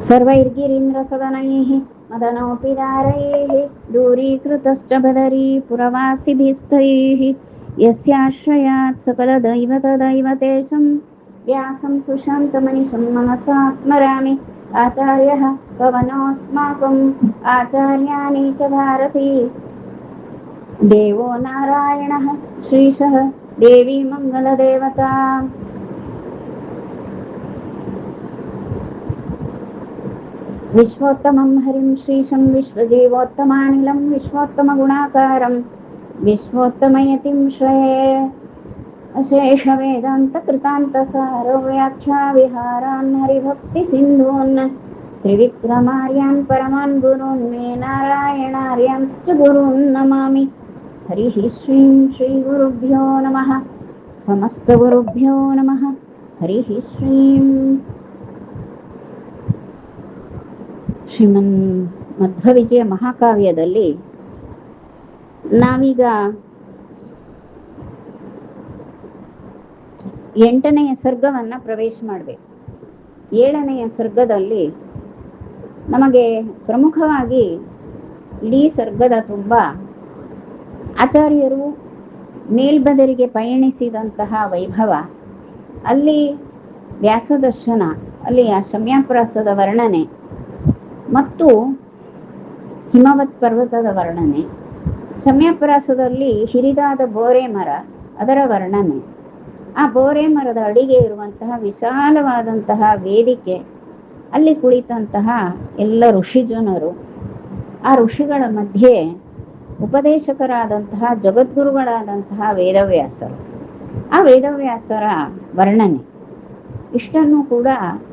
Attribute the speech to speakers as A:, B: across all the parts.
A: सर्वैर्गिरीन्द्रसदनैः मदनोऽपिदारैः दूरीकृतश्च बदरी पुरवासिभिस्तैः यस्याश्रयात् सकलदैवतदैवतेशं व्यासं सुशान्तमनिशं मनसा स्मरामि। आचार्यः पवनोऽस्माकम् आचार्याणि च भारती देवो नारायणः श्रीशः देवी मङ्गलदेवता। विश्वोत्तमं हरिं श्रीशं विश्वजीवोत्तमानिलं विश्वोत्तमगुणाकारं विश्वोत्तमयतिं श्रये अशेषवेदान्तकृतान्तसारव्याख्याविहारान् हरिभक्तिसिन्धून् त्रिविक्रमार्यान् परमान् गुरून् मे नारायणार्यांश्च गुरून् नमामि। हरिः श्रीं श्रीगुरुभ्यो नमः। समस्तगुरुभ्यो नमः। हरिः श्रीं ಶ್ರೀಮನ್ ಮಧ್ವವಿಜಯ ಮಹಾಕಾವ್ಯದಲ್ಲಿ ನಾವೀಗ 8ನೆಯ ಸರ್ಗವನ್ನ ಪ್ರವೇಶ ಮಾಡಬೇಕು. 7ನೆಯ ಸರ್ಗದಲ್ಲಿ ನಮಗೆ ಪ್ರಮುಖವಾಗಿ ಇಡೀ ಸರ್ಗದ ತುಂಬ ಆಚಾರ್ಯರು ಮೇಲ್ಬದರಿಗೆ ಪಯಣಿಸಿದಂತಹ ವೈಭವ, ಅಲ್ಲಿ ವ್ಯಾಸದರ್ಶನ, ಅಲ್ಲಿ ಆ ಶಮ್ಯಾಪ್ರಾಸದ ವರ್ಣನೆ ಮತ್ತು ಹಿಮವತ್ ಪರ್ವತದ ವರ್ಣನೆ, ಶಮ್ಯಾಪ್ರಾಸದಲ್ಲಿ ಹಿರಿದಾದ ಬೋರೆ ಮರ ಅದರ ವರ್ಣನೆ, ಆ ಬೋರೆ ಮರದ ಅಡಿಗೆ ಇರುವಂತಹ ವಿಶಾಲವಾದಂತಹ ವೇದಿಕೆ, ಅಲ್ಲಿ ಕುಳಿತಂತಹ ಎಲ್ಲ ಋಷಿಜನರು, ಆ ಋಷಿಗಳ ಮಧ್ಯೆ ಉಪದೇಶಕರಾದಂತಹ ಜಗದ್ಗುರುಗಳಾದಂತಹ ವೇದವ್ಯಾಸರು, ಆ ವೇದವ್ಯಾಸರ ವರ್ಣನೆ ಇಷ್ಟನ್ನು ಕೂಡ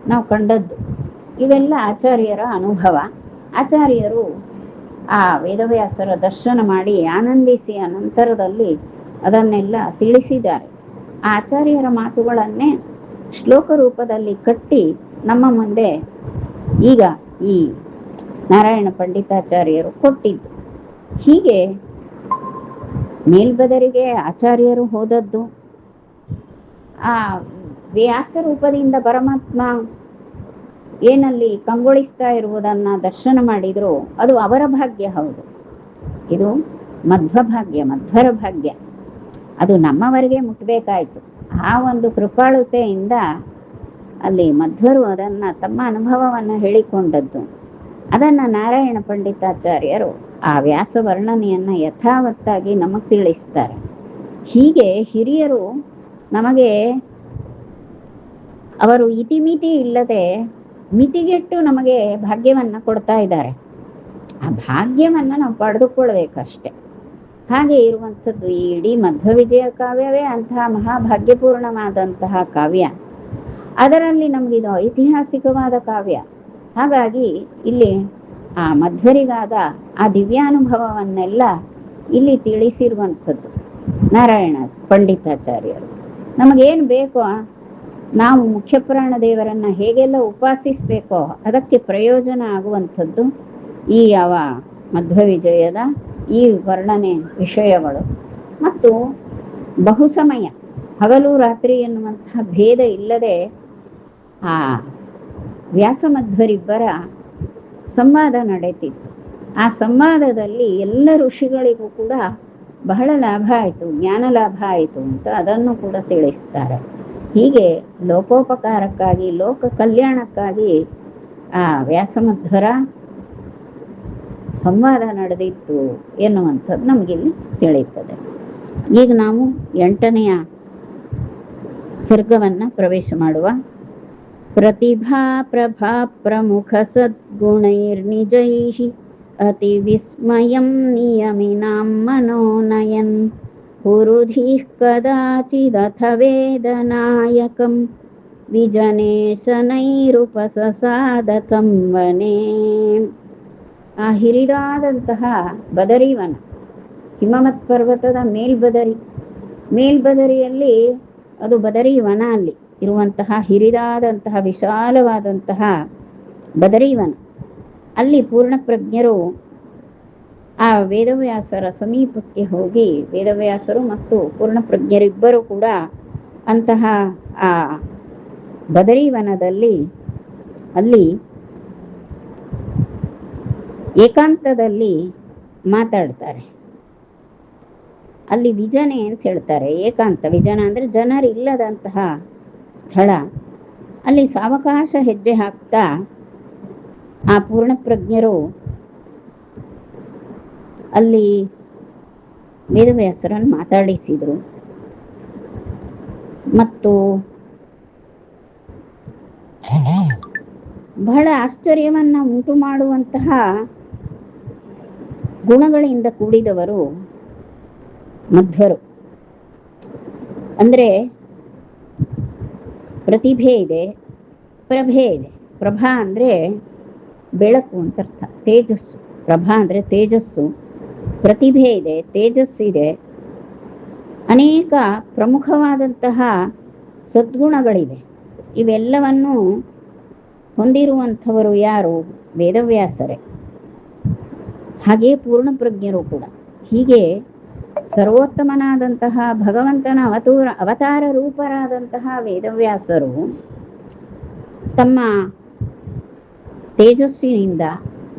A: ನಾವು ಕಂಡದ್ದು. ಇವೆಲ್ಲ ಆಚಾರ್ಯರ ಅನುಭವ. ಆಚಾರ್ಯರು ಆ ವೇದವ್ಯಾಸರ ದರ್ಶನ ಮಾಡಿ ಆನಂದಿಸಿ ಅನಂತರದಲ್ಲಿ ಅದನ್ನೆಲ್ಲ ತಿಳಿಸಿದ್ದಾರೆ. ಆ ಆಚಾರ್ಯರ ಮಾತುಗಳನ್ನೇ ಶ್ಲೋಕ ರೂಪದಲ್ಲಿ ಕಟ್ಟಿ ನಮ್ಮ ಮುಂದೆ ಈಗ ಈ ನಾರಾಯಣ ಪಂಡಿತಾಚಾರ್ಯರು ಕೊಟ್ಟಿದ್ದು. ಹೀಗೆ ಮೇಲ್ಬದರಿಗೆ ಆಚಾರ್ಯರು ಹೋದದ್ದು, ಆ ವ್ಯಾಸ ರೂಪದಿಂದ ಪರಮಾತ್ಮ ಏನಲ್ಲಿ ಕಂಗೊಳಿಸ್ತಾ ಇರುವುದನ್ನ ದರ್ಶನ ಮಾಡಿದ್ರು, ಅದು ಅವರ ಭಾಗ್ಯ. ಹೌದು, ಇದು ಮಧ್ವ ಭಾಗ್ಯ, ಮಧ್ವರ ಭಾಗ್ಯ. ಅದು ನಮ್ಮವರೆಗೆ ಮುಟ್ಬೇಕಾಯ್ತು. ಆ ಒಂದು ಕೃಪಾಳುತೆಯಿಂದ ಅಲ್ಲಿ ಮಧ್ವರು ಅದನ್ನ ತಮ್ಮ ಅನುಭವವನ್ನು ಹೇಳಿಕೊಂಡದ್ದು. ಅದನ್ನ ನಾರಾಯಣ ಪಂಡಿತಾಚಾರ್ಯರು ಆ ವ್ಯಾಸ ವರ್ಣನೆಯನ್ನ ಯಥಾವತ್ತಾಗಿ ನಮಗೆ ತಿಳಿಸ್ತಾರೆ. ಹೀಗೆ ಹಿರಿಯರು ನಮಗೆ ಅವರು ಇತಿಮಿತಿ ಇಲ್ಲದೆ ಮಿತಿಗೆಟ್ಟು ನಮಗೆ ಭಾಗ್ಯವನ್ನ ಕೊಡ್ತಾ ಇದ್ದಾರೆ. ಆ ಭಾಗ್ಯವನ್ನ ನಾವು ಪಡೆದುಕೊಳ್ಬೇಕಷ್ಟೆ. ಹಾಗೆ ಇರುವಂಥದ್ದು ಈ ಇಡೀ ಮಧ್ವವಿಜಯ ಕಾವ್ಯವೇ ಅಂತಹ ಮಹಾಭಾಗ್ಯಪೂರ್ಣವಾದಂತಹ ಕಾವ್ಯ. ಅದರಲ್ಲಿ ನಮಗಿದು ಐತಿಹಾಸಿಕವಾದ ಕಾವ್ಯ. ಹಾಗಾಗಿ ಇಲ್ಲಿ ಆ ಮಧ್ವರಿಗಾದ ಆ ದಿವ್ಯಾನುಭವವನ್ನೆಲ್ಲ ಇಲ್ಲಿ ತಿಳಿಸಿರುವಂಥದ್ದು ನಾರಾಯಣ ಪಂಡಿತಾಚಾರ್ಯರು. ನಮಗೇನು ಬೇಕೋ, ನಾವು ಮುಖ್ಯಪ್ರಾಣ ದೇವರನ್ನ ಹೇಗೆಲ್ಲ ಉಪಾಸಿಸ್ಬೇಕೋ ಅದಕ್ಕೆ ಪ್ರಯೋಜನ ಆಗುವಂಥದ್ದು ಈ ಯಾವ ಮಧ್ವವಿಜಯದ ಈ ವರ್ಣನೆ ವಿಷಯಗಳು. ಮತ್ತು ಬಹು ಸಮಯ ಹಗಲು ರಾತ್ರಿ ಎನ್ನುವಂತಹ ಭೇದ ಇಲ್ಲದೆ ಆ ವ್ಯಾಸಮಧ್ವರಿಬ್ಬರ ಸಂವಾದ ನಡೆತಿತ್ತು. ಆ ಸಂವಾದದಲ್ಲಿ ಎಲ್ಲ ಋಷಿಗಳಿಗೂ ಕೂಡ ಬಹಳ ಲಾಭ ಆಯಿತು, ಜ್ಞಾನ ಲಾಭ ಆಯಿತು ಅಂತ ಅದನ್ನು ಕೂಡ ತಿಳಿಸ್ತಾರೆ. ಹೀಗೆ ಲೋಕೋಪಕಾರಕ್ಕಾಗಿ, ಲೋಕ ಕಲ್ಯಾಣಕ್ಕಾಗಿ ಆ ವ್ಯಾಸಮಧ್ವರ ಸಂವಾದ ನಡೆದಿತ್ತು ಎನ್ನುವಂಥದ್ದು ನಮಗಿಲ್ಲಿ ತಿಳಿಯುತ್ತದೆ. ಈಗ ನಾವು 8ನೆಯ ಸರ್ಗವನ್ನ ಪ್ರವೇಶ ಮಾಡುವ. ಪ್ರತಿಭಾ ಪ್ರಭಾ ಪ್ರಮುಖ ಸದ್ಗುಣೈರ್ನಿಜೈಃ ಅತಿ ವಿಸ್ಮಯಂ ನಿಯಮಿನಾಂ ಮನೋನಯನ್ ಪುರುಧೀಃ ಕದಾಚಿದಥ ವೇದನಾಯಕಂ ವಿಜನೇಶನೈರುಪಸಸಾದಕಂ ವನೇ. ಆ ಹಿರಿದಾದಂತಹ ಬದರಿವನ, ಹಿಮವತ್ ಪರ್ವತದ ಮೇಲ್ಬದರಿಯಲ್ಲಿ ಅದು ಬದರಿವನ, ಅಲ್ಲಿ ಇರುವಂತಹ ಹಿರಿದಾದಂತಹ ವಿಶಾಲವಾದಂತಹ ಬದರಿವನ, ಅಲ್ಲಿ ಪೂರ್ಣಪ್ರಜ್ಞರು ಆ ವೇದವ್ಯಾಸರ ಸಮೀಪಕ್ಕೆ ಹೋಗಿ, ವೇದವ್ಯಾಸರು ಮತ್ತು ಪೂರ್ಣಪ್ರಜ್ಞರಿಬ್ಬರು ಕೂಡ ಅಂತಹ ಆ ಬದರಿವನದಲ್ಲಿ ಅಲ್ಲಿ ಏಕಾಂತದಲ್ಲಿ ಮಾತಾಡ್ತಾರೆ. ಅಲ್ಲಿ ವಿಜನೆ ಅಂತ ಹೇಳ್ತಾರೆ. ಏಕಾಂತ ವಿಜನ ಅಂದ್ರೆ ಜನರಿಲ್ಲದಂತಹ ಸ್ಥಳ. ಅಲ್ಲಿ ಸಾವಕಾಶ ಹೆಜ್ಜೆ ಹಾಕ್ತಾ ಆ ಪೂರ್ಣಪ್ರಜ್ಞರು ಅಲ್ಲಿ ವೇದವ್ಯಾಸರನ್ನು ಮಾತಾಡಿಸಿದ್ರು. ಮತ್ತು ಬಹಳ ಆಶ್ಚರ್ಯವನ್ನ ಉಂಟು ಮಾಡುವಂತಹ ಗುಣಗಳಿಂದ ಕೂಡಿದವರು ಮಧ್ವರು. ಅಂದ್ರೆ ಪ್ರತಿಭೆ ಇದೆ, ಪ್ರಭೆ ಇದೆ. ಪ್ರಭಾ ಅಂದ್ರೆ ಬೆಳಕು ಅಂತ ಅರ್ಥ, ತೇಜಸ್ಸು. ಪ್ರಭಾ ಅಂದ್ರೆ ತೇಜಸ್ಸು, ಪ್ರತಿಭೆ ಇದೆ, ತೇಜಸ್ಸಿದೆ, ಅನೇಕ ಪ್ರಮುಖವಾದಂತಹ ಸದ್ಗುಣಗಳಿವೆ. ಇವೆಲ್ಲವನ್ನು ಹೊಂದಿರುವಂಥವರು ಯಾರು? ವೇದವ್ಯಾಸರೇ. ಹಾಗೆ ಪೂರ್ಣಪ್ರಜ್ಞರು ಕೂಡ. ಹೀಗೆ ಸರ್ವೋತ್ತಮನಾದಂತಹ ಭಗವಂತನ ಅವತಾರ ರೂಪರಾದಂತಹ ವೇದವ್ಯಾಸರು ತಮ್ಮ ತೇಜಸ್ಸಿನಿಂದ,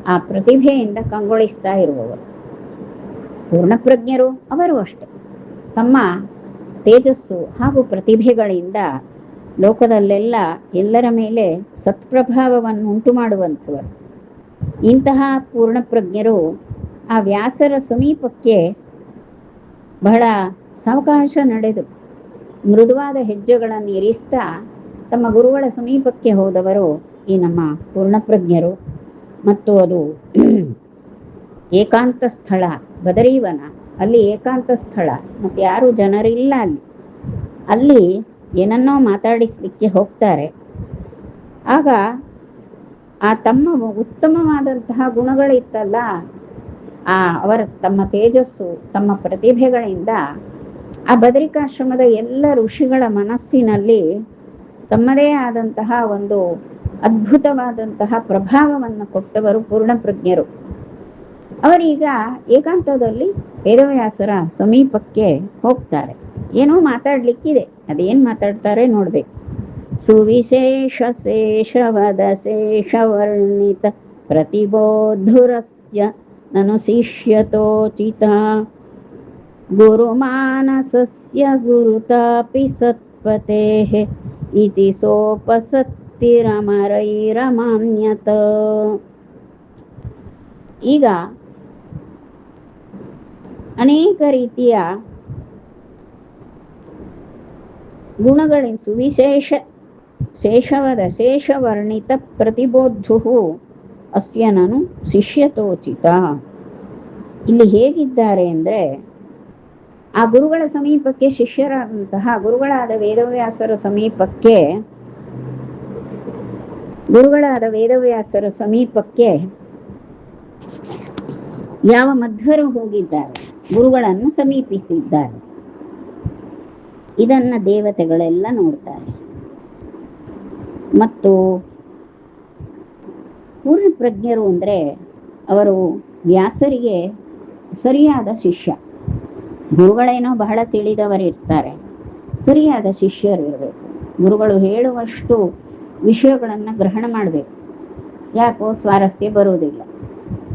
A: ಆ ಪ್ರತಿಭೆಯಿಂದ ಕಂಗೊಳಿಸ್ತಾ ಇರುವವರು. ಪೂರ್ಣಪ್ರಜ್ಞರು ಅವರು ಅಷ್ಟೆ, ತಮ್ಮ ತೇಜಸ್ಸು ಹಾಗೂ ಪ್ರತಿಭೆಗಳಿಂದ ಲೋಕದಲ್ಲೆಲ್ಲ ಎಲ್ಲರ ಮೇಲೆ ಸತ್ಪ್ರಭಾವವನ್ನು ಉಂಟು ಮಾಡುವಂಥವರು. ಇಂತಹ ಪೂರ್ಣಪ್ರಜ್ಞರು ಆ ವ್ಯಾಸರ ಸಮೀಪಕ್ಕೆ ಬಹಳ ಸಾವಕಾಶ ನಡೆದು ಮೃದುವಾದ ಹೆಜ್ಜೆಗಳನ್ನು ಇರಿಸ್ತಾ ತಮ್ಮ ಗುರುಗಳ ಸಮೀಪಕ್ಕೆ ಹೋದವರು ಈ ನಮ್ಮ ಪೂರ್ಣಪ್ರಜ್ಞರು. ಮತ್ತು ಅದು ಏಕಾಂತ ಸ್ಥಳ, ಬದರೀವನ. ಅಲ್ಲಿ ಏಕಾಂತ ಸ್ಥಳ, ಮತ್ತು ಯಾರು ಜನರಿಲ್ಲ ಅಲ್ಲಿ. ಅಲ್ಲಿ ಏನನ್ನೋ ಮಾತಾಡಿಸ್ಲಿಕ್ಕೆ ಹೋಗ್ತಾರೆ. ಆಗ ಆ ತಮ್ಮ ಉತ್ತಮವಾದಂತಹ ಗುಣಗಳಿತ್ತಲ್ಲ, ಅವರ ತಮ್ಮ ತೇಜಸ್ಸು, ತಮ್ಮ ಪ್ರತಿಭೆಗಳಿಂದ ಆ ಬದರಿಕಾಶ್ರಮದ ಎಲ್ಲ ಋಷಿಗಳ ಮನಸ್ಸಿನಲ್ಲಿ ತಮ್ಮದೇ ಆದಂತಹ ಒಂದು ಅದ್ಭುತವಾದಂತಹ ಪ್ರಭಾವವನ್ನು ಕೊಟ್ಟವರು ಪೂರ್ಣಪ್ರಜ್ಞರು. ಅವರೀಗ ಏಕಾಂತದಲ್ಲಿ ವೇದವ್ಯಾಸರ ಸಮೀಪಕ್ಕೆ ಹೋಗ್ತಾರೆ. ಏನೋ ಮಾತಾಡ್ಲಿಕ್ಕಿದೆ, ಅದೇನ್ ಮಾತಾಡ್ತಾರೆ ನೋಡ್ಬೇಕು. ಸುವಿಶೇಷ ಶೇಷವದ ಶೇಷವರ್ಣಿತ ಪ್ರತಿಬೋಧುರಸ್ಯ ನನು ಶಿಷ್ಯತೋಚಿತ ಗುರುಮಾನಸಸ್ಯ ಗುರುತಾಪಿ ಸತ್ಪತೇಃ ಇತಿ ಸೋಪಸತ್ತಿರಮರೈರಮಾನ್ಯತ. ಈಗ ಅನೇಕ ರೀತಿಯ ಗುಣಗಳಿಂದ ಸುವಿಶೇಷ ಶೇಷವದ ಶೇಷವರ್ಣಿತ ಪ್ರತಿಬೋಧು ಅಸ್ಯ ನನು ಶಿಷ್ಯತೋಚಿತ. ಇಲ್ಲಿ ಹೇಗಿದ್ದಾರೆ ಅಂದ್ರೆ, ಆ ಗುರುಗಳ ಸಮೀಪಕ್ಕೆ, ಶಿಷ್ಯರಾದಂತಹ ಗುರುಗಳಾದ ವೇದವ್ಯಾಸರ ಸಮೀಪಕ್ಕೆ ಯಾವ ಮಧ್ವರು ಹೋಗಿದ್ದಾರೆ, ಗುರುಗಳನ್ನು ಸಮೀಪಿಸಿದ್ದಾರೆ. ಇದನ್ನ ದೇವತೆಗಳೆಲ್ಲ ನೋಡ್ತಾರೆ. ಮತ್ತು ಪೂರ್ಣಪ್ರಜ್ಞರು ಅಂದ್ರೆ ಅವರು ವ್ಯಾಸರಿಗೆ ಸರಿಯಾದ ಶಿಷ್ಯ. ಗುರುಗಳೇನೋ ಬಹಳ ತಿಳಿದವರಿರ್ತಾರೆ, ಸರಿಯಾದ ಶಿಷ್ಯರು ಇರಬೇಕು. ಗುರುಗಳು ಹೇಳುವಷ್ಟು ವಿಷಯಗಳನ್ನು ಗ್ರಹಣ ಮಾಡಬೇಕು. ಯಾಕೋ ಸ್ವಾರಸ್ಯ ಬರುವುದಿಲ್ಲ.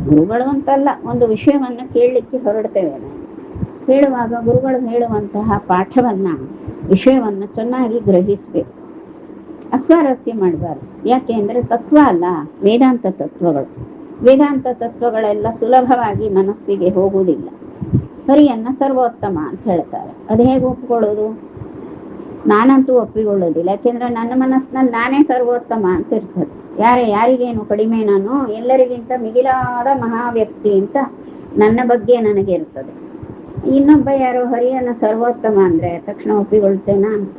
A: ಗುರುಗಳು ಅಂತಲ್ಲ, ಒಂದು ವಿಷಯವನ್ನು ಕೇಳಲಿಕ್ಕೆ ಹೊರಡ್ತೇವೆ. ಹೇಳುವಾಗ ಗುರುಗಳು ಹೇಳುವಂತಹ ಪಾಠವನ್ನ, ವಿಷಯವನ್ನ ಚೆನ್ನಾಗಿ ಗ್ರಹಿಸಬೇಕು. ಅಸ್ವಾರಸ್ಯ ಮಾಡಬಾರ್ದು. ಯಾಕೆ ಅಂದ್ರೆ ತತ್ವ ಅಲ್ಲ, ವೇದಾಂತ ತತ್ವಗಳು. ವೇದಾಂತ ತತ್ವಗಳೆಲ್ಲ ಸುಲಭವಾಗಿ ಮನಸ್ಸಿಗೆ ಹೋಗುವುದಿಲ್ಲ. ಹರಿಯನ್ನ ಸರ್ವೋತ್ತಮ ಅಂತ ಹೇಳ್ತಾರೆ. ಅದು ಹೇಗೆ ಒಪ್ಪಿಕೊಳ್ಳೋದು? ನಾನಂತೂ ಒಪ್ಪಿಕೊಳ್ಳೋದಿಲ್ಲ. ಯಾಕೆಂದ್ರೆ ನನ್ನ ಮನಸ್ಸಿನಲ್ಲಿ ನಾನೇ ಸರ್ವೋತ್ತಮ ಅಂತ ಇರ್ತದೆ. ಯಾರಿಗೇನು ಕಡಿಮೆ, ನಾನು ಎಲ್ಲರಿಗಿಂತ ಮಿಗಿಲಾದ ಮಹಾವ್ಯಕ್ತಿ ಅಂತ ನನ್ನ ಬಗ್ಗೆ ನನಗೆ ಇರ್ತದೆ. ಇನ್ನೊಬ್ಬ ಯಾರೋ ಹರಿಯನ್ನ ಸರ್ವೋತ್ತಮ ಅಂದ್ರೆ ತಕ್ಷಣ ಒಪ್ಪಿಕೊಳ್ತೇನಾ?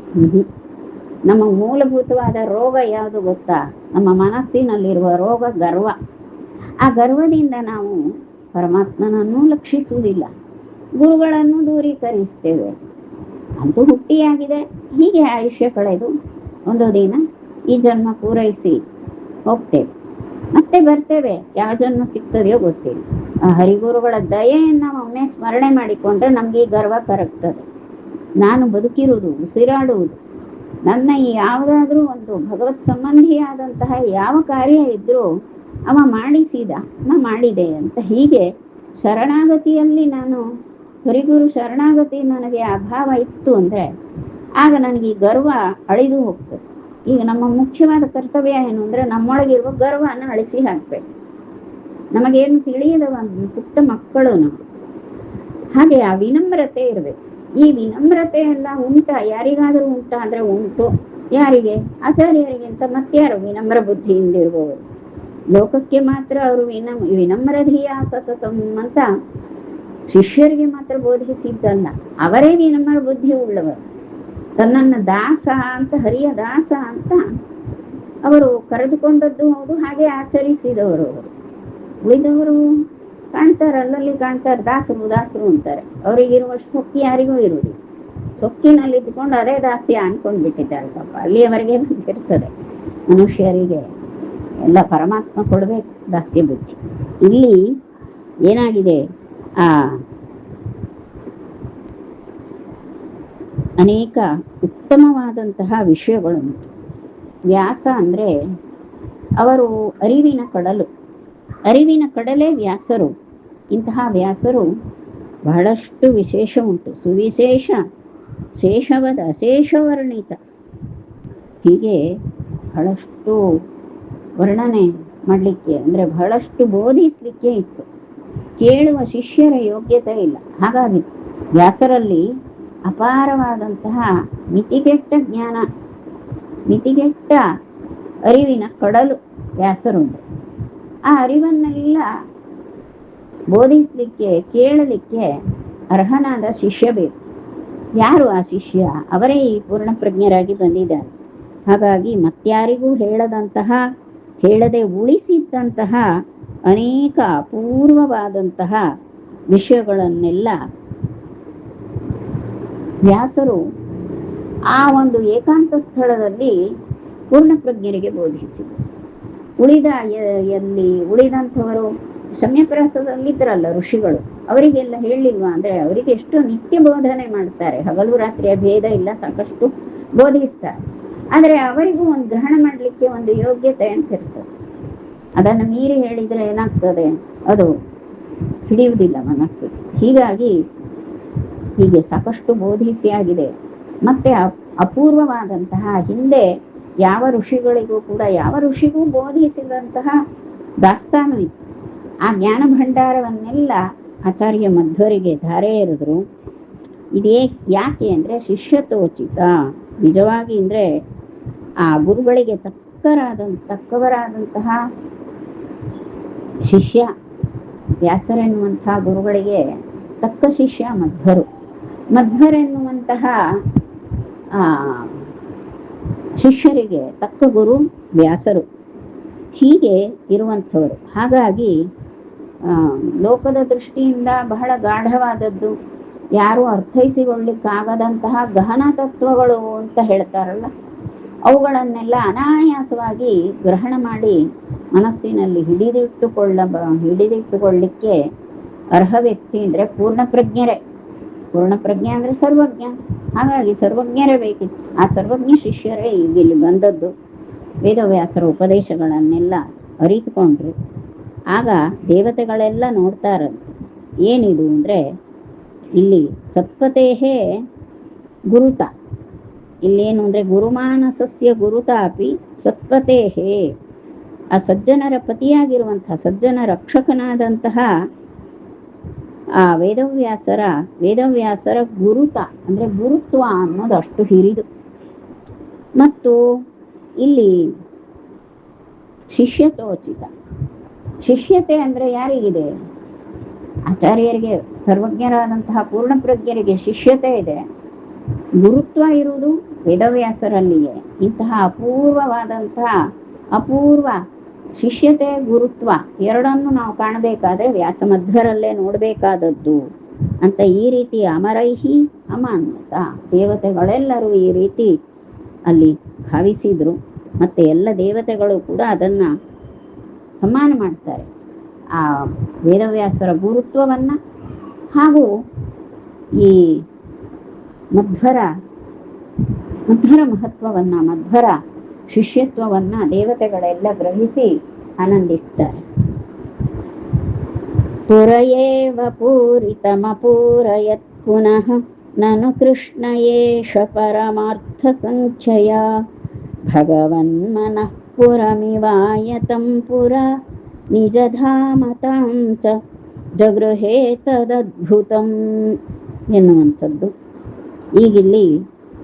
A: ನಮ್ಮ ಮೂಲಭೂತವಾದ ರೋಗ ಯಾವುದು ಗೊತ್ತಾ? ನಮ್ಮ ಮನಸ್ಸಿನಲ್ಲಿರುವ ರೋಗ ಗರ್ವ. ಆ ಗರ್ವದಿಂದ ನಾವು ಪರಮಾತ್ಮನನ್ನು ಲಕ್ಷಿಸುವುದಿಲ್ಲ, ಗುರುಗಳನ್ನು ದೂರೀಕರಿಸ್ತೇವೆ. ಅಂತೂ ಹುಟ್ಟಿಯಾಗಿದೆ, ಹೀಗೆ ಆಯುಷ್ಯ ಕಳೆದು ಒಂದು ದಿನ ಈ ಜನ್ಮ ಪೂರೈಸಿ ಹೋಗ್ತೇವೆ, ಮತ್ತೆ ಬರ್ತೇವೆ. ಯಾವ ಜನ್ಮ ಸಿಗ್ತದೆಯೋ ಗೊತ್ತಿಲ್ಲ. ಆ ಹರಿಗುರುಗಳ ದಯೆಯನ್ನು ಒಮ್ಮೆ ಸ್ಮರಣೆ ಮಾಡಿಕೊಂಡ್ರೆ ನಮ್ಗೆ ಈ ಗರ್ವ ಕರಗ್ತದೆ. ನಾನು ಬದುಕಿರುವುದು, ಉಸಿರಾಡುವುದು, ನನ್ನ ಯಾವುದಾದ್ರೂ ಒಂದು ಭಗವತ್ ಸಂಬಂಧಿಯಾದಂತಹ ಯಾವ ಕಾರ್ಯ ಇದ್ರೂ ಅವ ಮಾಡಿಸಿದ, ನಾ ಮಾಡಿದೆ ಅಂತ. ಹೀಗೆ ಶರಣಾಗತಿಯಲ್ಲಿ ನಾನು ಹರಿಗುರು ಶರಣಾಗತಿ ನನಗೆ ಅಭಾವ ಇತ್ತು ಅಂದರೆ ಆಗ ನನಗೆ ಈ ಗರ್ವ ಅಳಿದು ಹೋಗ್ತದೆ. ಈಗ ನಮ್ಮ ಮುಖ್ಯವಾದ ಕರ್ತವ್ಯ ಏನು ಅಂದರೆ ನಮ್ಮೊಳಗಿರುವ ಗರ್ವನ ಅಳಿಸಿ ಹಾಕ್ಬೇಕು. ನಮಗೇನು ತಿಳಿಯದ ಒಂದು ಪುಟ್ಟ ಮಕ್ಕಳು ನಾವು. ಹಾಗೆ ಆ ವಿನಮ್ರತೆ ಇರಬೇಕು. ಈ ವಿನಮ್ರತೆ ಎಲ್ಲ ಉಂಟಾ? ಯಾರಿಗಾದರೂ ಉಂಟಾ ಅಂದ್ರೆ ಉಂಟು. ಯಾರಿಗೆ? ಆಚಾರ್ಯರಿಗಿಂತ ಮತ್ಯಾರು ವಿನಮ್ರ ಬುದ್ಧಿಯಿಂದ ಇರುವವರು? ಲೋಕಕ್ಕೆ ಮಾತ್ರ ಅವರು ವಿನಮ್ರಧಿಯ ಸತತಂ ಅಂತ ಶಿಷ್ಯರಿಗೆ ಮಾತ್ರ ಬೋಧಿಸಿದ್ದಲ್ಲ, ಅವರೇ ವಿನಮ್ರ ಬುದ್ಧಿ ಉಳ್ಳವರು. ತನ್ನನ್ನು ದಾಸ ಅಂತ, ಹರಿಯ ದಾಸ ಅಂತ ಅವರು ಕರೆದುಕೊಂಡದ್ದು ಹೌದು, ಹಾಗೆ ಆಚರಿಸಿದವರು ಅವರು. ಉಳಿದವರು ಕಾಣ್ತಾರೆ, ಅಲ್ಲಲ್ಲಿ ಕಾಣ್ತಾರೆ, ದಾಸರು ದಾಸರು ಅಂತಾರೆ. ಅವರಿಗಿರುವಷ್ಟು ಸೊಕ್ಕಿ ಯಾರಿಗೂ ಇರುವುದಿಲ್ಲ. ಸೊಕ್ಕಿನಲ್ಲಿ ಇದ್ಕೊಂಡು ಅದೇ ದಾಸ್ಯ ಅನ್ಕೊಂಡ್ ಬಿಟ್ಟಿದ್ದಾರೆ ಪಾಪ. ಅಲ್ಲಿಯವರೆಗೆ ಬಂದಿರ್ತದೆ ಮನುಷ್ಯರಿಗೆ. ಎಲ್ಲ ಪರಮಾತ್ಮ ಕೊಡ್ಬೇಕು ದಾಸ್ಯ ಬುದ್ಧಿ. ಇಲ್ಲಿ ಏನಾಗಿದೆ, ಆ ಅನೇಕ ಉತ್ತಮವಾದಂತಹ ವಿಷಯಗಳುಂಟು. ವ್ಯಾಸ ಅಂದ್ರೆ ಅವರು ಅರಿವಿನ ಕಡಲು, ಅರಿವಿನ ಕಡಲೇ ವ್ಯಾಸರು. ಇಂತಹ ವ್ಯಾಸರು ಬಹಳಷ್ಟು ವಿಶೇಷ ಉಂಟು. ಸುವಿಶೇಷ ಶೇಷವದ ಅಶೇಷ ವರ್ಣಿತ. ಹೀಗೆ ಬಹಳಷ್ಟು ವರ್ಣನೆ ಮಾಡಲಿಕ್ಕೆ ಅಂದ್ರೆ ಬಹಳಷ್ಟು ಬೋಧಿಸಲಿಕ್ಕೆ ಇತ್ತು. ಕೇಳುವ ಶಿಷ್ಯರ ಯೋಗ್ಯತೆ ಇಲ್ಲ. ಹಾಗಾಗಿ ವ್ಯಾಸರಲ್ಲಿ ಅಪಾರವಾದಂತಹ ಮಿತಿಗೆಟ್ಟ ಜ್ಞಾನ, ಮಿತಿಗೆಟ್ಟ ಅರಿವಿನ ಕಡಲು ವ್ಯಾಸರುಂಟು. ಆ ಅರಿವನ್ನೆಲ್ಲ ಬೋಧಿಸಲಿಕ್ಕೆ, ಕೇಳಲಿಕ್ಕೆ ಅರ್ಹನಾದ ಶಿಷ್ಯ ಬೇಕು. ಯಾರು ಆ ಶಿಷ್ಯ? ಅವರೇ ಈ ಪೂರ್ಣ ಪ್ರಜ್ಞರಾಗಿ ಬಂದಿದ್ದಾರೆ. ಹಾಗಾಗಿ ಮತ್ಯಾರಿಗೂ ಹೇಳದಂತಹ, ಹೇಳದೆ ಉಳಿಸಿದ್ದಂತಹ ಅನೇಕ ಅಪೂರ್ವವಾದಂತಹ ವಿಷಯಗಳನ್ನೆಲ್ಲ ವ್ಯಾಸರು ಆ ಒಂದು ಏಕಾಂತ ಸ್ಥಳದಲ್ಲಿ ಪೂರ್ಣ ಪ್ರಜ್ಞರಿಗೆ ಬೋಧಿಸಿದರು. ಉಳಿದಂಥವರು ಶಮ್ಯಪ್ರಾಸದಲ್ಲಿದ್ದರಲ್ಲ ಋಷಿಗಳು, ಅವರಿಗೆಲ್ಲ ಹೇಳಿಲ್ವಾ ಅಂದ್ರೆ ಅವರಿಗೆ ಎಷ್ಟು ನಿತ್ಯ ಬೋಧನೆ ಮಾಡ್ತಾರೆ, ಹಗಲು ರಾತ್ರಿಯ ಭೇದ ಇಲ್ಲ, ಸಾಕಷ್ಟು ಬೋಧಿಸ್ತಾರೆ. ಆದರೆ ಅವರಿಗೂ ಒಂದು ಗ್ರಹಣ ಮಾಡಲಿಕ್ಕೆ ಒಂದು ಯೋಗ್ಯತೆ ಅಂತ ಇರ್ತದೆ. ಅದನ್ನು ಮೀರಿ ಹೇಳಿದ್ರೆ ಏನಾಗ್ತದೆ, ಅದು ಹಿಡಿಯುವುದಿಲ್ಲ ಮನಸ್ಸು. ಹೀಗಾಗಿ ಹೀಗೆ ಸಾಕಷ್ಟು ಬೋಧಿಸಿ ಆಗಿದೆ. ಮತ್ತೆ ಅಪೂರ್ವವಾದಂತಹ, ಹಿಂದೆ ಯಾವ ಋಷಿಗಳಿಗೂ ಕೂಡ ಯಾವ ಋಷಿಗೂ ಬೋಧಿಸಿದಂತಹ ದಾಸ್ತಾನು ಇತ್ತು. ಆ ಜ್ಞಾನ ಭಂಡಾರವನ್ನೆಲ್ಲ ಆಚಾರ್ಯ ಮಧ್ವರಿಗೆ ಧಾರೆ ಎರೆದ್ರು. ಇದೇ ಯಾಕೆ ಅಂದ್ರೆ ಶಿಷ್ಯತೋಚಿತ. ನಿಜವಾಗಿ ಅಂದ್ರೆ ಆ ಗುರುಗಳಿಗೆ ತಕ್ಕವರಾದಂತಹ ಶಿಷ್ಯ, ವ್ಯಾಸರೆನ್ನುವಂತಹ ಗುರುಗಳಿಗೆ ತಕ್ಕ ಶಿಷ್ಯ ಮಧ್ವರು, ಮಧ್ವರೆನ್ನುವಂತಹ ಶಿಷ್ಯರಿಗೆ ತಕ್ಕ ಗುರು ವ್ಯಾಸರು. ಹೀಗೆ ಇರುವಂಥವರು. ಹಾಗಾಗಿ ಲೋಕದ ದೃಷ್ಟಿಯಿಂದ ಬಹಳ ಗಾಢವಾದದ್ದು, ಯಾರು ಅರ್ಥೈಸಿಕೊಳ್ಳಿಕ್ಕಾಗದಂತಹ ಗಹನ ತತ್ವಗಳು ಅಂತ ಹೇಳ್ತಾರಲ್ಲ, ಅನಾಯಾಸವಾಗಿ ಗ್ರಹಣ ಮಾಡಿ ಮನಸ್ಸಿನಲ್ಲಿ ಹಿಡಿದಿಟ್ಟುಕೊಳ್ಳಿಕ್ಕೆ ಅರ್ಹ ವ್ಯಕ್ತಿ ಅಂದ್ರೆ ಪೂರ್ಣ ಪ್ರಜ್ಞರೇ. ಪೂರ್ಣ ಪ್ರಜ್ಞೆ ಅಂದ್ರೆ ಸರ್ವಜ್ಞ. ಹಾಗಾಗಿ ಸರ್ವಜ್ಞರೇ ಬೇಕಿತ್ತು. ಆ ಸರ್ವಜ್ಞ ಶಿಷ್ಯರೇ ಈಗ ಇಲ್ಲಿ ಬಂದದ್ದು. ವೇದವ್ಯಾಸರ ಉಪದೇಶಗಳನ್ನೆಲ್ಲ ಅರಿತುಕೊಂಡ್ರು. ಆಗ ದೇವತೆಗಳೆಲ್ಲ ನೋಡ್ತಾರಂತೆ, ಏನಿದು ಅಂದ್ರೆ ಇಲ್ಲಿ ಸತ್ಪತೇಹೇ ಗುರುತ. ಇಲ್ಲೇನು ಅಂದ್ರೆ ಗುರುಮಾನಸಸ್ಯ ಗುರುತಾಪಿ ಸತ್ಪತೇಹೇ. ಆ ಸಜ್ಜನರ ಪತಿಯಾಗಿರುವಂತಹ, ಸಜ್ಜನ ರಕ್ಷಕನಾದಂತಹ ಆ ವೇದವ್ಯಾಸರ ಗುರುತ ಅಂದ್ರೆ ಗುರುತ್ವ ಅನ್ನೋದು ಅಷ್ಟು ಹಿರಿದು. ಮತ್ತು ಇಲ್ಲಿ ಶಿಷ್ಯತೋಚಿತ. ಶಿಷ್ಯತೆ ಅಂದ್ರೆ ಯಾರಿಗಿದೆ? ಆಚಾರ್ಯರಿಗೆ, ಸರ್ವಜ್ಞರಾದಂತಹ ಪೂರ್ಣ ಪ್ರಜ್ಞರಿಗೆ ಶಿಷ್ಯತೆ ಇದೆ. ಗುರುತ್ವ ಇರುವುದು ವೇದವ್ಯಾಸರಲ್ಲಿಯೇ. ಇಂತಹ ಅಪೂರ್ವ ಶಿಷ್ಯತೆ, ಗುರುತ್ವ ಎರಡನ್ನು ನಾವು ಕಾಣಬೇಕಾದ್ರೆ ವ್ಯಾಸಮಧ್ವರಲ್ಲೇ ನೋಡ್ಬೇಕಾದದ್ದು ಅಂತ. ಈ ರೀತಿ ಅಮರೈಹಿ ಅಮಾನ್ಯತ, ದೇವತೆಗಳೆಲ್ಲರೂ ಈ ರೀತಿ ಅಲ್ಲಿ ಭಾವಿಸಿದ್ರು. ಮತ್ತೆ ಎಲ್ಲ ದೇವತೆಗಳು ಕೂಡ ಅದನ್ನ ಸಮ್ಮಾನ ಮಾಡ್ತಾರೆ, ಆ ವೇದವ್ಯಾಸರ ಗುರುತ್ವವನ್ನ. ಹಾಗೂ ಈ ಮಧ್ವರ ಮಹತ್ವವನ್ನ, ಮಧ್ವರ ಶಿಷ್ಯತ್ವವನ್ನ ದೇವತೆಗಳೆಲ್ಲ ಗ್ರಹಿಸಿ ಆನಂದಿಸ್ತಾರೆ. ಪುರಯೇವ ಪೂರಿತಮಪೂರಯತ್ ಪುನಃ ನನು ಕೃಷ್ಣ ಏಷ ಪರಮಾರ್ಥ ಸಂಖ್ಯಯ ಭಗವನ್ಮನಃ ಪುರಮಿವಾಯತಂ ಪುರ ನಿಜಧಾಮತಾಂ ಚ ಜಗೃಹೇ ತದದ್ಭುತಂ ಎನ್ನುವಂಥದ್ದು.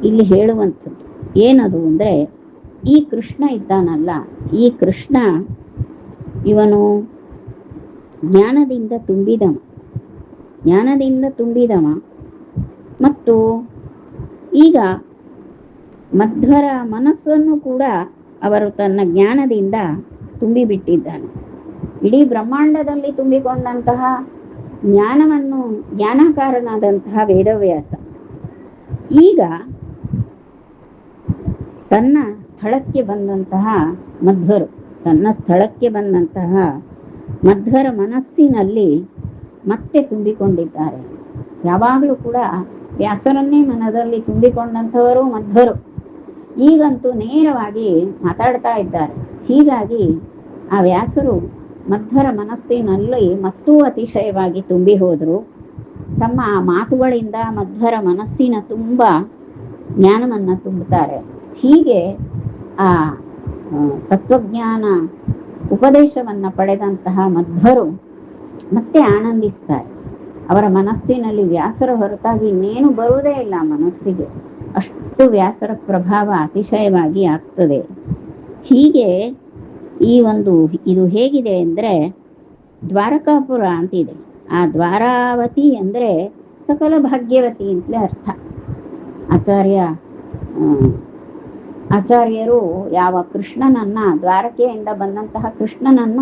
A: ಇಲ್ಲಿ ಹೇಳುವಂಥದ್ದು ಏನದು ಅಂದರೆ, ಈ ಕೃಷ್ಣ ಇದ್ದಾನಲ್ಲ, ಈ ಕೃಷ್ಣ ಇವನು ಜ್ಞಾನದಿಂದ ತುಂಬಿದವ ಮತ್ತು ಈಗ ಮಧ್ವರ ಮನಸ್ಸನ್ನು ಕೂಡ ಅವರು ತನ್ನ ಜ್ಞಾನದಿಂದ ತುಂಬಿಬಿಟ್ಟಿದ್ದಾನೆ. ಇಡೀ ಬ್ರಹ್ಮಾಂಡದಲ್ಲಿ ತುಂಬಿಕೊಂಡಂತಹ ಜ್ಞಾನಕಾರನಾದಂತಹ ವೇದವ್ಯಾಸ ಈಗ ತನ್ನ ಸ್ಥಳಕ್ಕೆ ಬಂದಂತಹ ಮಧ್ವರ ಮನಸ್ಸಿನಲ್ಲಿ ಮತ್ತೆ ತುಂಬಿಕೊಂಡಿದ್ದಾರೆ. ಯಾವಾಗಲೂ ಕೂಡ ವ್ಯಾಸರನ್ನೇ ಮನದಲ್ಲಿ ತುಂಬಿಕೊಂಡಂಥವರು ಮಧ್ವರು. ಈಗಂತೂ ನೇರವಾಗಿ ಮಾತಾಡ್ತಾ ಇದ್ದಾರೆ. ಹೀಗಾಗಿ ಆ ವ್ಯಾಸರು ಮಧ್ವರ ಮನಸ್ಸಿನಲ್ಲಿ ಮತ್ತೂ ಅತಿಶಯವಾಗಿ ತುಂಬಿ ಹೋದರು. ತಮ್ಮ ಮಾತುಗಳಿಂದ ಮಧ್ವರ ಮನಸ್ಸಿನ ತುಂಬ ಜ್ಞಾನವನ್ನು ತುಂಬುತ್ತಾರೆ. ಹೀಗೆ ಆ ತತ್ವಜ್ಞಾನ ಉಪದೇಶವನ್ನು ಪಡೆದಂತಹ ಮಧ್ವರು ಮತ್ತೆ ಆನಂದಿಸ್ತಾರೆ. ಅವರ ಮನಸ್ಸಿನಲ್ಲಿ ವ್ಯಾಸರ ಹೊರತಾಗಿ ಇನ್ನೇನು ಬರುವುದೇ ಇಲ್ಲ ಮನಸ್ಸಿಗೆ, ಅಷ್ಟು ವ್ಯಾಸರ ಪ್ರಭಾವ ಅತಿಶಯವಾಗಿ ಆಗ್ತದೆ. ಹೀಗೆ ಇದು ಹೇಗಿದೆ ಅಂದರೆ, ದ್ವಾರಕಾಪುರ ಅಂತಿದೆ. ಆ ದ್ವಾರಾವತಿ ಅಂದರೆ ಸಕಲ ಭಾಗ್ಯವತಿ ಅಂತಲೇ ಅರ್ಥ. ಆಚಾರ್ಯರು ಯಾವ ಕೃಷ್ಣನನ್ನ, ದ್ವಾರಕೆಯಿಂದ ಬಂದಂತಹ ಕೃಷ್ಣನನ್ನ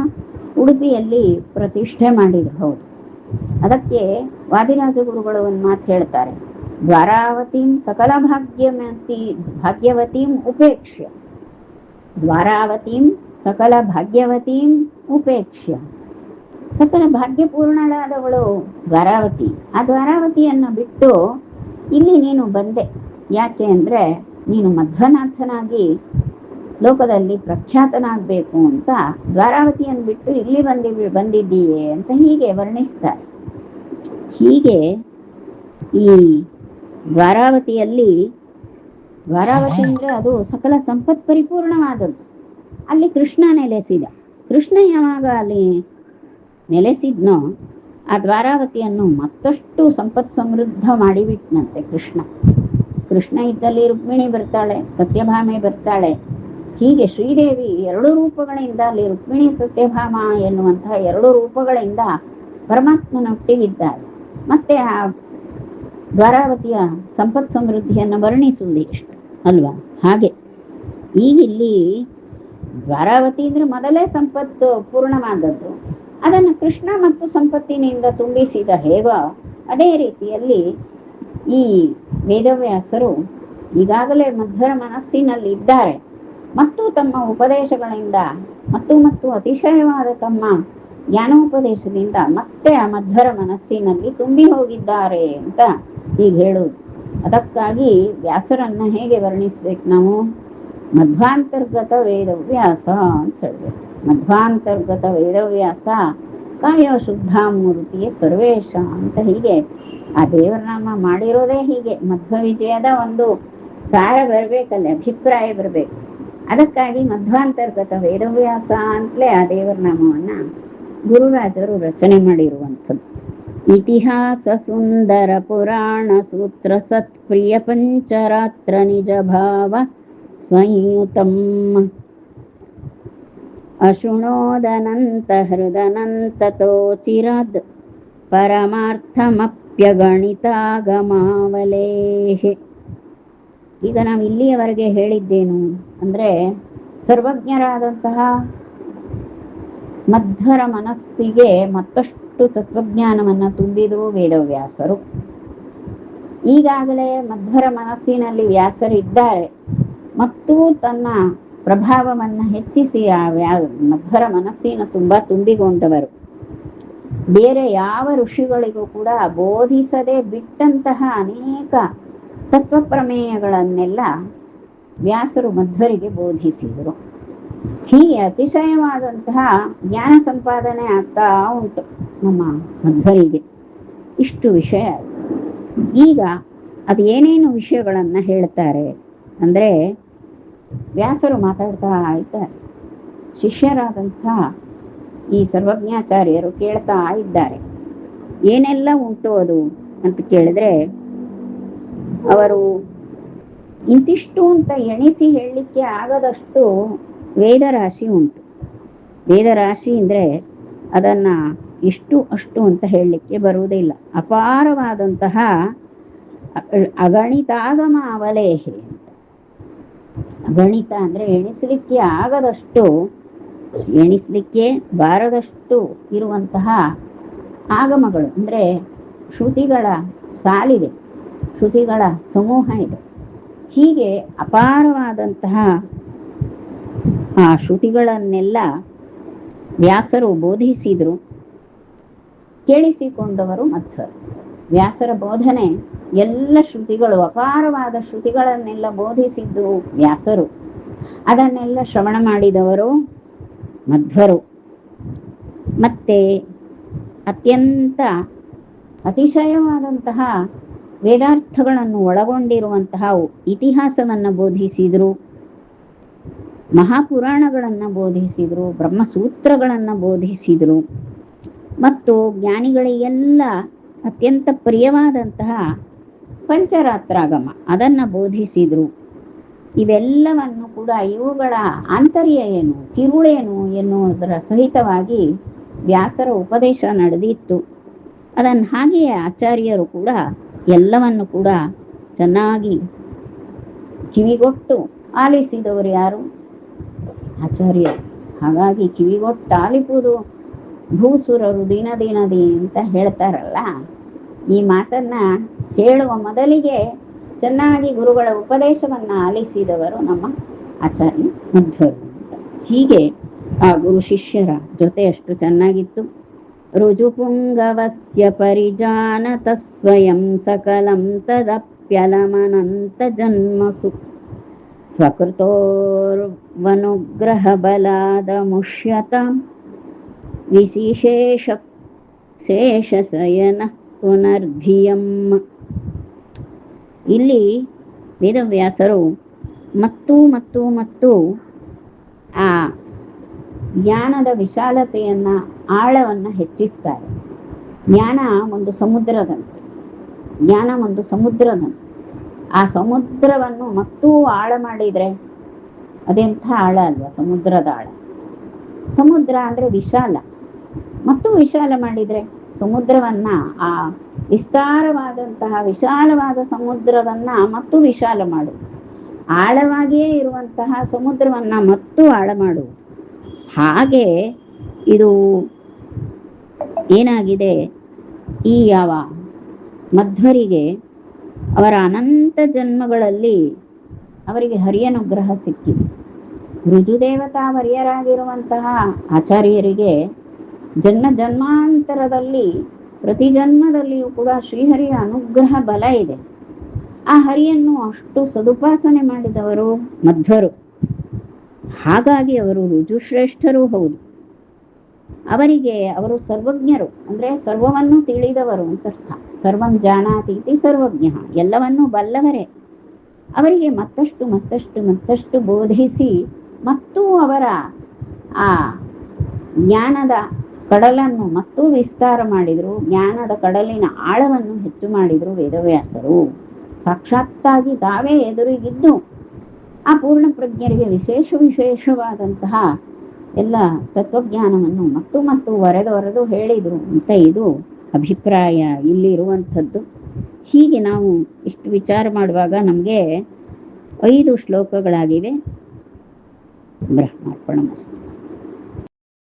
A: ಉಡುಪಿಯಲ್ಲಿ ಪ್ರತಿಷ್ಠೆ ಮಾಡಿದ್ರು. ಹೌದು, ಅದಕ್ಕೆ ವಾದಿರಾಜ ಗುರುಗಳು ಒಂದು ಮಾತು ಹೇಳ್ತಾರೆ, ದ್ವಾರಾವತೀಂ ಸಕಲ ಭಾಗ್ಯವತೀಂ ಉಪೇಕ್ಷ್ಯ. ದ್ವಾರಾವತೀಂ ಸಕಲ ಭಾಗ್ಯವತೀಂ ಉಪೇಕ್ಷ್ಯ. ಸಕಲ ಭಾಗ್ಯಪೂರ್ಣಳಾದವಳು ದ್ವಾರಾವತಿ. ಆ ದ್ವಾರಾವತಿಯನ್ನು ಬಿಟ್ಟು ಇಲ್ಲಿ ನೀನು ಬಂದೆ. ಯಾಕೆ ಅಂದರೆ, ನೀನು ಮಧ್ವನಾಥನಾಗಿ ಲೋಕದಲ್ಲಿ ಪ್ರಖ್ಯಾತನಾಗಬೇಕು ಅಂತ ದ್ವಾರಾವತಿಯನ್ನು ಬಿಟ್ಟು ಇಲ್ಲಿ ಬಂದಿದ್ದೀಯೇ ಅಂತ ಹೀಗೆ ವರ್ಣಿಸ್ತಾರೆ. ಹೀಗೆ ಈ ದ್ವಾರಾವತಿ ಅಂದರೆ ಅದು ಸಕಲ ಸಂಪತ್ ಪರಿಪೂರ್ಣವಾದದ್ದು. ಅಲ್ಲಿ ಕೃಷ್ಣ ನೆಲೆಸಿದ. ಕೃಷ್ಣ ಯಾವಾಗ ಅಲ್ಲಿ ನೆಲೆಸಿದ್ನೋ ಆ ದ್ವಾರಾವತಿಯನ್ನು ಮತ್ತಷ್ಟು ಸಂಪತ್ ಸಮೃದ್ಧ ಮಾಡಿಬಿಟ್ನಂತೆ ಕೃಷ್ಣ ಇದ್ದಲ್ಲಿ ರುಕ್ಮಿಣಿ ಬರ್ತಾಳೆ, ಸತ್ಯಭಾಮೆ ಬರ್ತಾಳೆ. ಹೀಗೆ ಶ್ರೀದೇವಿ 2 ರೂಪಗಳಿಂದ ಅಲ್ಲಿ ರುಕ್ಮಿಣಿ ಸತ್ಯಭಾಮ ಎನ್ನುವಂತಹ 2 ರೂಪಗಳಿಂದ ಪರಮಾತ್ಮನೊಟ್ಟಿಗಿದ್ದಾರೆ. ಮತ್ತೆ ಆ ದ್ವಾರಾವತಿಯ ಸಂಪತ್ ಸಮೃದ್ಧಿಯನ್ನು ವರ್ಣಿಸುವುದು ಎಷ್ಟು ಅಲ್ವಾ? ಹಾಗೆ ಈಗಿಲ್ಲಿ ದ್ವಾರಾವತಿ ಅಂದ್ರೆ ಮೊದಲೇ ಸಂಪತ್ತು ಪೂರ್ಣವಾದದ್ದು. ಅದನ್ನು ಕೃಷ್ಣ ಮತ್ತು ಸಂಪತ್ತಿನಿಂದ ತುಂಬಿಸಿದ ಹೇಗೋ ಅದೇ ರೀತಿಯಲ್ಲಿ ಈ ವೇದವ್ಯಾಸರು ಈಗಾಗಲೇ ಮಧ್ವರ ಮನಸ್ಸಿನಲ್ಲಿ ಇದ್ದಾರೆ ಮತ್ತು ತಮ್ಮ ಉಪದೇಶಗಳಿಂದ ಮತ್ತು ಅತಿಶಯವಾದ ತಮ್ಮ ಜ್ಞಾನೋಪದೇಶದಿಂದ ಮತ್ತೆ ಆ ಮಧ್ವರ ಮನಸ್ಸಿನಲ್ಲಿ ತುಂಬಿ ಹೋಗಿದ್ದಾರೆ ಅಂತ ಈಗ ಹೇಳುವುದು. ಅದಕ್ಕಾಗಿ ವ್ಯಾಸರನ್ನ ಹೇಗೆ ವರ್ಣಿಸ್ಬೇಕು ನಾವು? ಮಧ್ವಾಂತರ್ಗತ ವೇದವ್ಯಾಸ ಅಂತ ಹೇಳ್ಬೇಕು. ಮಧ್ವಾಂತರ್ಗತ ವೇದವ್ಯಾಸ ಕಾಯೋ ಶುದ್ಧಾಮೂರ್ತಿಯ ಸರ್ವೇಶ ಅಂತ ಹೀಗೆ ಆ ದೇವರ ನಾಮ ಮಾಡಿರೋದೇ ಹೀಗೆ. ಮಧ್ವ ವಿಜಯದ ಒಂದು ಸಾರ ಬರ್ಬೇಕಲ್ಲಿ, ಅಭಿಪ್ರಾಯ ಬರ್ಬೇಕು. ಅದಕ್ಕಾಗಿ ಮಧ್ವಾಂತರ್ಗತ ವೇದವ್ಯಾಸ ಅಂತಲೇ ಆ ದೇವರ ನಾಮವನ್ನ ಗುರುರಾಜರು ರಚನೆ ಮಾಡಿರುವಂಥದ್ದು. ಇತಿಹಾಸ ಸುಂದರ ಪುರಾಣ ಸೂತ್ರ ಸತ್ಪ್ರಿಯ ಪಂಚರಾತ್ರ ನಿಜ ಭಾವ ಸಂಯುತಂ ಅಶುಣೋದನಂತ ಹೃದನಂತತೋಚಿರದ್ ಪರಮಾರ್ಥಮಪ್ಯಗಣಿತಾಗಮಾವಲೇಹೆ. ಈಗ ನಾವು ಇಲ್ಲಿಯವರೆಗೆ ಹೇಳಿದ್ದೇನು ಅಂದರೆ, ಸರ್ವಜ್ಞರಾದಂತಹ ಮಧ್ವರ ಮನಸ್ಸಿಗೆ ಮತ್ತಷ್ಟು ತತ್ವಜ್ಞಾನವನ್ನು ತುಂಬಿದರು ವೇದವ್ಯಾಸರು. ಈಗಾಗಲೇ ಮಧ್ವರ ಮನಸ್ಸಿನಲ್ಲಿ ವ್ಯಾಸರಿದ್ದಾರೆ ಮತ್ತು ತನ್ನ ಪ್ರಭಾವವನ್ನು ಹೆಚ್ಚಿಸಿ ಆ ಮಧ್ವರ ಮನಸ್ಸಿನ ತುಂಬಿಕೊಂಡವರು. ಬೇರೆ ಯಾವ ಋಷಿಗಳಿಗೂ ಕೂಡ ಬೋಧಿಸದೆ ಬಿಟ್ಟಂತಹ ಅನೇಕ ತತ್ವ ಪ್ರಮೇಯಗಳನ್ನೆಲ್ಲ ವ್ಯಾಸರು ಮಧ್ವರಿಗೆ ಬೋಧಿಸಿದರು. ಹೀಗೆ ಅತಿಶಯವಾದಂತಹ ಜ್ಞಾನ ಸಂಪಾದನೆ ಆಗ್ತಾ ಉಂಟು ನಮ್ಮ ಮಧ್ವರಿಗೆ. ಇಷ್ಟು ವಿಷಯ. ಈಗ ಅದು ಏನೇನು ವಿಷಯಗಳನ್ನ ಹೇಳ್ತಾರೆ ಅಂದ್ರೆ, ವ್ಯಾಸರು ಮಾತಾಡ್ತಾ ಇದ್ದಾರೆ, ಶಿಷ್ಯರಾದಂತಹ ಈ ಸರ್ವಜ್ಞಾಚಾರ್ಯರು ಕೇಳ್ತಾ ಇದ್ದಾರೆ. ಏನೆಲ್ಲ ಉಂಟು ಅದು ಅಂತ ಕೇಳಿದ್ರೆ, ಅವರು ಇಂತಿಷ್ಟು ಅಂತ ಎಣಿಸಿ ಹೇಳಲಿಕ್ಕೆ ಆಗದಷ್ಟು ವೇದರಾಶಿ ಉಂಟು. ವೇದರಾಶಿ ಅಂದ್ರೆ ಅದನ್ನ ಇಷ್ಟು ಅಷ್ಟು ಅಂತ ಹೇಳಲಿಕ್ಕೆ ಬರುವುದಿಲ್ಲ. ಅಪಾರವಾದಂತಹ ಅಗಣಿತಾಗಮ ಅವಲೇಹೆ. ಅಗಣಿತ ಅಂದ್ರೆ ಎಣಿಸಲಿಕ್ಕೆ ಆಗದಷ್ಟು, ಎಣಿಸಲಿಕ್ಕೆ ಬಾರದಷ್ಟು ಇರುವಂತಹ ಆಗಮಗಳು, ಅಂದ್ರೆ ಶ್ರುತಿಗಳ ಸಾಲಿದೆ, ಶ್ರುತಿಗಳ ಸಮೂಹ ಇದೆ. ಹೀಗೆ ಅಪಾರವಾದಂತಹ ಆ ಶ್ರುತಿಗಳನ್ನೆಲ್ಲ ವ್ಯಾಸರು ಬೋಧಿಸಿದ್ರು. ಕೇಳಿಸಿಕೊಂಡವರು ಮಧ್ವರು. ವ್ಯಾಸರ ಬೋಧನೆ ಎಲ್ಲ ಶ್ರುತಿಗಳು, ಅಪಾರವಾದ ಶ್ರುತಿಗಳನ್ನೆಲ್ಲ ಬೋಧಿಸಿದ್ದು ವ್ಯಾಸರು. ಅದನ್ನೆಲ್ಲ ಶ್ರವಣ ಮಾಡಿದವರು ಮಧ್ವರು. ಮತ್ತೆ ಅತ್ಯಂತ ಅತಿಶಯವಾದಂತಹ ವೇದಾರ್ಥಗಳನ್ನು ಒಳಗೊಂಡಿರುವಂತಹ ಇತಿಹಾಸವನ್ನು ಬೋಧಿಸಿದ್ರು, ಮಹಾಪುರಾಣಗಳನ್ನು ಬೋಧಿಸಿದ್ರು, ಬ್ರಹ್ಮಸೂತ್ರಗಳನ್ನು ಬೋಧಿಸಿದ್ರು, ಮತ್ತು ಜ್ಞಾನಿಗಳಿಗೆಲ್ಲ ಅತ್ಯಂತ ಪ್ರಿಯವಾದಂತಹ ಪಂಚರಾತ್ರಾಗಮ ಅದನ್ನು ಬೋಧಿಸಿದ್ರು. ಇವೆಲ್ಲವನ್ನು ಕೂಡ, ಇವುಗಳ ಆಂತರ್ಯ ಏನು, ತಿರುಳೇನು ಎನ್ನುವುದರ ಸಹಿತವಾಗಿ ವ್ಯಾಸರ ಉಪದೇಶ ನಡೆದಿತ್ತು. ಅದನ್ನು ಹಾಗೆಯೇ ಆಚಾರ್ಯರು ಕೂಡ ಎಲ್ಲವನ್ನು ಕೂಡ ಚೆನ್ನಾಗಿ ಕಿವಿಗೊಟ್ಟು ಆಲಿಸಿದವರು ಯಾರು? ಆಚಾರ್ಯರು. ಹಾಗಾಗಿ ಕಿವಿಗೊಟ್ಟು ಆಲಿಪುದು ಭೂಸುರರು ದಿನ ದಿನದಿ ಅಂತ ಹೇಳ್ತಾರಲ್ಲ, ಈ ಮಾತನ್ನ ಹೇಳುವ ಮೊದಲಿಗೆ ಚೆನ್ನಾಗಿ ಗುರುಗಳ ಉಪದೇಶವನ್ನ ಆಲಿಸಿದವರು ನಮ್ಮ ಆಚಾರ್ಯ ಮಧ್ವರು. ಹೀಗೆ ಆ ಗುರು ಶಿಷ್ಯರ ಜೊತೆ ಅಷ್ಟು ಚೆನ್ನಾಗಿತ್ತು. ರುಜುಪುಂಗವಸ್ಯ ಪರಿಜಾನತ ಸ್ವಯಂ ಸಕಲಂ ತದಪ್ಯಲಮನಂತ ಜನ್ಮಸು ಸ್ವಕೃತೋರ್ವನುಗ್ರಹ ಬಲಾದ ಮುಷ್ಯತಾಂ ವಿಶೇಷ ಶೇಷಶಯನ ಪುನರ್ಧಿಯಂ. ಇಲ್ಲಿ ವೇದವ್ಯಾಸರು ಮತ್ತು ಆ ಜ್ಞಾನದ ವಿಶಾಲತೆಯನ್ನ, ಆಳವನ್ನ ಹೆಚ್ಚಿಸ್ತಾರೆ. ಜ್ಞಾನ ಒಂದು ಸಮುದ್ರದಂತೆ, ಜ್ಞಾನ ಒಂದು ಸಮುದ್ರದಂತೆ. ಆ ಸಮುದ್ರವನ್ನು ಮತ್ತೂ ಆಳ ಮಾಡಿದ್ರೆ ಅದೆಂಥ ಆಳ ಅಲ್ವಾ ಸಮುದ್ರದ ಆಳ. ಸಮುದ್ರ ಅಂದ್ರೆ ವಿಶಾಲ, ಮತ್ತು ವಿಶಾಲ ಮಾಡಿದ್ರೆ ಸಮುದ್ರವನ್ನ, ಆ ವಿಸ್ತಾರವಾದಂತಹ ವಿಶಾಲವಾದ ಸಮುದ್ರವನ್ನ ಮತ್ತು ವಿಶಾಲ ಮಾಡು, ಆಳವಾಗಿಯೇ ಇರುವಂತಹ ಸಮುದ್ರವನ್ನ ಮತ್ತು ಆಳ ಮಾಡು. ಹಾಗೆ ಇದು ಏನಾಗಿದೆ, ಈ ಯಾವ ಮಧ್ವರಿಗೆ ಅವರ ಅನಂತ ಜನ್ಮಗಳಲ್ಲಿ ಅವರಿಗೆ ಹರಿಯನುಗ್ರಹ ಸಿಕ್ಕಿದೆ. ಋಜುದೇವತಾ ವರ್ಯರಾಗಿರುವಂತಹ ಆಚಾರ್ಯರಿಗೆ ಜನ್ಮ ಜನ್ಮಾಂತರದಲ್ಲಿ ಪ್ರತಿ ಜನ್ಮದಲ್ಲಿಯೂ ಕೂಡ ಶ್ರೀಹರಿಯ ಅನುಗ್ರಹ ಬಲ ಇದೆ. ಆ ಹರಿಯನ್ನು ಅಷ್ಟು ಸದುಪಾಸನೆ ಮಾಡಿದವರು ಮಧ್ವರು. ಹಾಗಾಗಿ ಅವರು ರುಜುಶ್ರೇಷ್ಠರೂ ಹೌದು. ಅವರಿಗೆ ಅವರು ಸರ್ವಜ್ಞರು, ಅಂದ್ರೆ ಸರ್ವವನ್ನು ತಿಳಿದವರು ಅಂತ ಅರ್ಥ. ಸರ್ವಂ ಜಾನಾತೀತಿ ಸರ್ವಜ್ಞ, ಎಲ್ಲವನ್ನೂ ಬಲ್ಲವರೇ. ಅವರಿಗೆ ಮತ್ತಷ್ಟು ಮತ್ತಷ್ಟು ಮತ್ತಷ್ಟು ಬೋಧಿಸಿ ಮತ್ತು ಅವರ ಆ ಜ್ಞಾನದ ಕಡಲನ್ನು ಮತ್ತೂ ವಿಸ್ತಾರ ಮಾಡಿದರು. ಜ್ಞಾನದ ಕಡಲಿನ ಆಳವನ್ನು ಹೆಚ್ಚು ಮಾಡಿದರು ವೇದವ್ಯಾಸರು. ಸಾಕ್ಷಾತ್ತಾಗಿ ತಾವೇ ಎದುರಿಗಿದ್ದು ಆ ಪೂರ್ಣ ಪ್ರಜ್ಞರಿಗೆ ವಿಶೇಷವಾದಂತಹ ಎಲ್ಲ ತತ್ವಜ್ಞಾನವನ್ನು ಮತ್ತು ವರೆದು ಹೇಳಿದರು ಅಂತ ಇದು ಅಭಿಪ್ರಾಯ ಇಲ್ಲಿರುವಂಥದ್ದು. ಹೀಗೆ ನಾವು ಇಷ್ಟು ವಿಚಾರ ಮಾಡುವಾಗ ನಮಗೆ 5 ಶ್ಲೋಕಗಳಾಗಿವೆ. ಬ್ರಹ್ಮಾರ್ಪಣಮಸ್ತು.